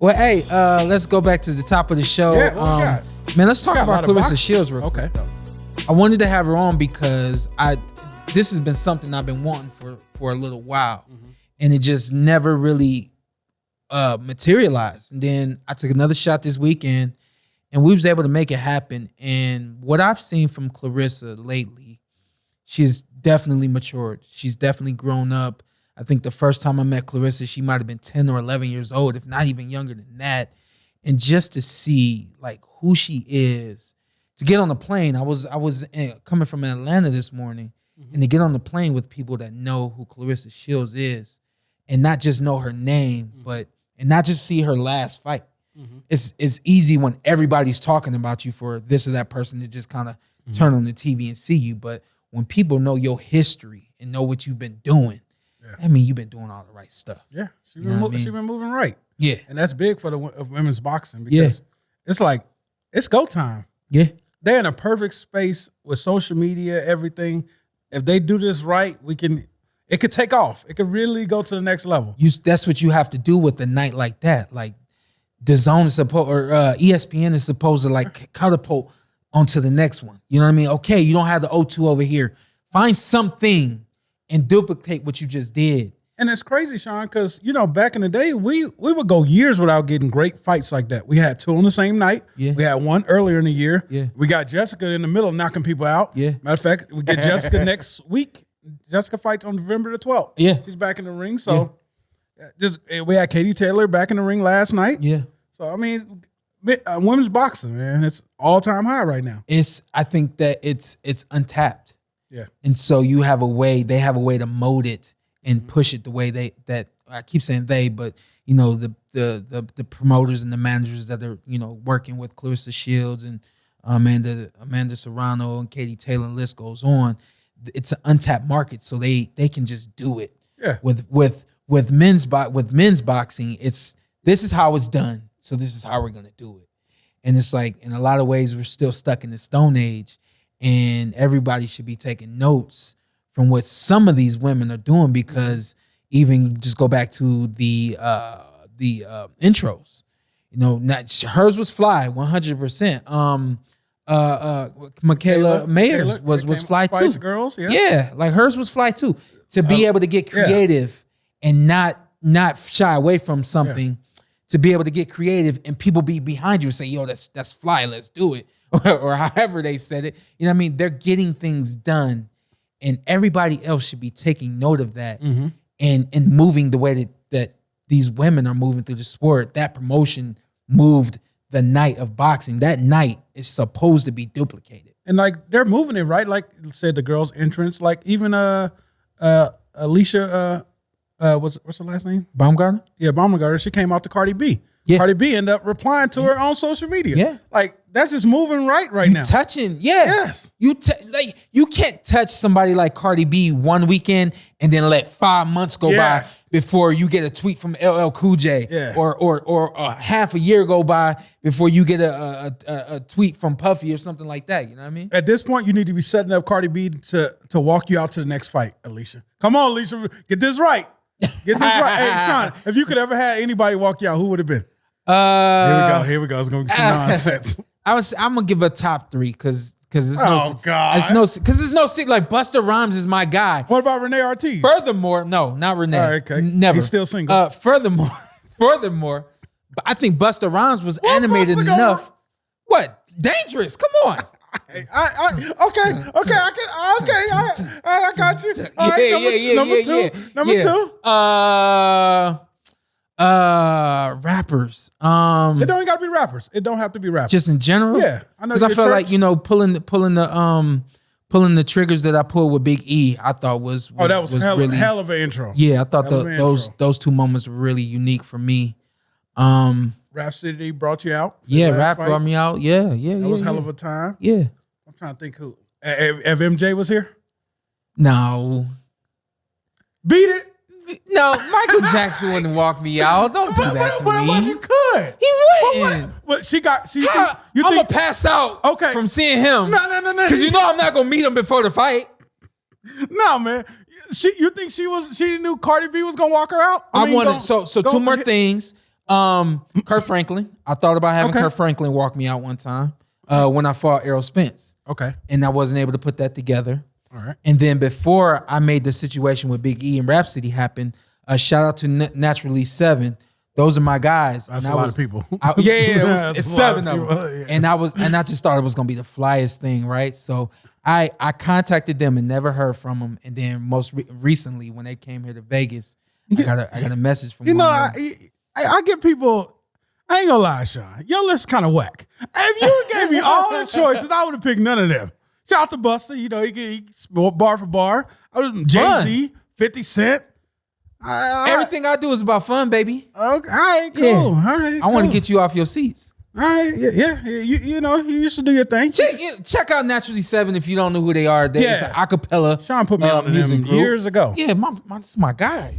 Well, hey, let's go back to the top of the show. Yeah, man, let's talk about Clarissa Shields real quick, though. I wanted to have her on because this has been something I've been wanting for a little while, and it just never really materialized. And then I took another shot this weekend, and we was able to make it happen. And what I've seen from Clarissa lately, she's definitely matured. She's definitely grown up. I think the first time I met Clarissa, she might have been 10 or 11 years old, if not even younger than that. And just to see like who she is, to get on the plane, I was coming from Atlanta this morning, and to get on the plane with people that know who Clarissa Shields is, and not just know her name, and not just see her last fight. It's easy when everybody's talking about you for this or that person to just kind of turn on the TV and see you. But when people know your history and know what you've been doing, I mean, you've been doing all the right stuff. Yeah, she's been moving right. Yeah, and that's big for the women's boxing because it's like it's go time. Yeah, they're in a perfect space with social media, everything. If they do this right, it could take off. It could really go to the next level. That's what you have to do with a night like that. Like DAZN is supposed, or ESPN is supposed to like catapult onto the next one. You know what I mean? Okay, you don't have the O2 over here. Find something and duplicate what you just did. And it's crazy, Shawn, because, back in the day, we would go years without getting great fights like that. We had two on the same night. Yeah. We had one earlier in the year. Yeah. We got Jessica in the middle knocking people out. Yeah. Matter of fact, we get Jessica next week. Jessica fights on November the 12th. Yeah. She's back in the ring. So we had Katie Taylor back in the ring last night. Yeah. So, I mean, women's boxing, man, it's all-time high right now. I think that it's untapped. Yeah. And so they have a way to mold it and push it the way that I keep saying they, but the promoters and the managers that are, working with Clarissa Shields and Amanda Serrano and Katie Taylor, and list goes on. It's an untapped market, so they can just do it. Yeah. With men's boxing, this is how it's done. So this is how we're gonna do it. And it's like in a lot of ways we're still stuck in the Stone Age. And everybody should be taking notes from what some of these women are doing, because even just go back to the intros, hers was fly 100%. Michaela Mayers was fly Spice too. Girls, yeah, like hers was fly too. To be able to get creative and not shy away from something, to be able to get creative and people be behind you and say, "Yo, that's fly, let's do it." or however they said it. You know what I mean? They're getting things done, and everybody else should be taking note of that and moving the way that these women are moving through the sport. That promotion moved the night of boxing. That night is supposed to be duplicated. And like they're moving it right. Like said the girls' entrance, like even Alicia what's her last name? Baumgartner? Yeah, Baumgartner. She came out to Cardi B. Yeah. Cardi B ended up replying to her on social media. Yeah. Like, that's just moving right now. Touching, yeah. Yes. You can't touch somebody like Cardi B one weekend and then let 5 months go by before you get a tweet from LL Cool J. Or half a year go by before you get a tweet from Puffy or something like that. You know what I mean? At this point, you need to be setting up Cardi B to walk you out to the next fight, Alicia. Come on, Alicia. Get this right. Get this right. Hey, Shawn, if you could ever have anybody walk you out, who would have been? Here we go. It's gonna be some nonsense. I'm gonna give a top three because it's no secret. Like Busta Rhymes is my guy. What about Renee Ortiz? Furthermore, no, not Renee. All right, okay. Never. He's still single. Furthermore, I think Busta Rhymes was animated enough. What? Dangerous? Come on. Okay. I got you. All right, number two. Rappers. It don't gotta be rappers. It don't have to be rappers. Just in general. Yeah, I know. Because I feel like pulling the triggers that I pulled with Big E, I thought was hell of an intro. Yeah, I thought those two moments were really unique for me. Rhapsody brought you out. Yeah, Rap brought me out. Yeah. That was hell of a time. Yeah. I'm trying to think who. If MJ was here? No. Beat it. No, Michael Jackson wouldn't walk me out. Don't do that to me. But you could. He wouldn't. But I'm going to pass out from seeing him. No. Because I'm not going to meet him before the fight. No, man. You think she knew Cardi B was going to walk her out? So two more things. Kurt Franklin. I thought about having Kurt Franklin walk me out one time when I fought Errol Spence. Okay. And I wasn't able to put that together. All right. And then before I made the situation with Big E and Rhapsody happen, shout out to Naturally 7. Those are my guys. That's a lot of people. It's 7 of them. And I just thought it was gonna be the flyest thing, right? So I contacted them and never heard from them. And then most recently, when they came here to Vegas, I got a message from them. I get people. I ain't gonna lie, Shawn. Your list is kind of whack. If you gave me all the choices, I would have picked none of them. Shout out to Buster. You know, he bar for bar. Jay-Z, 50 Cent. Everything I do is about fun, baby. Okay, all right, cool. Yeah. All right, I want to get you off your seats. All right, yeah. You know, you used to do your thing. Check out Naturally 7 if you don't know who they are. It's an acapella. Shawn put me on to music them group. years ago. Yeah, this is my guy.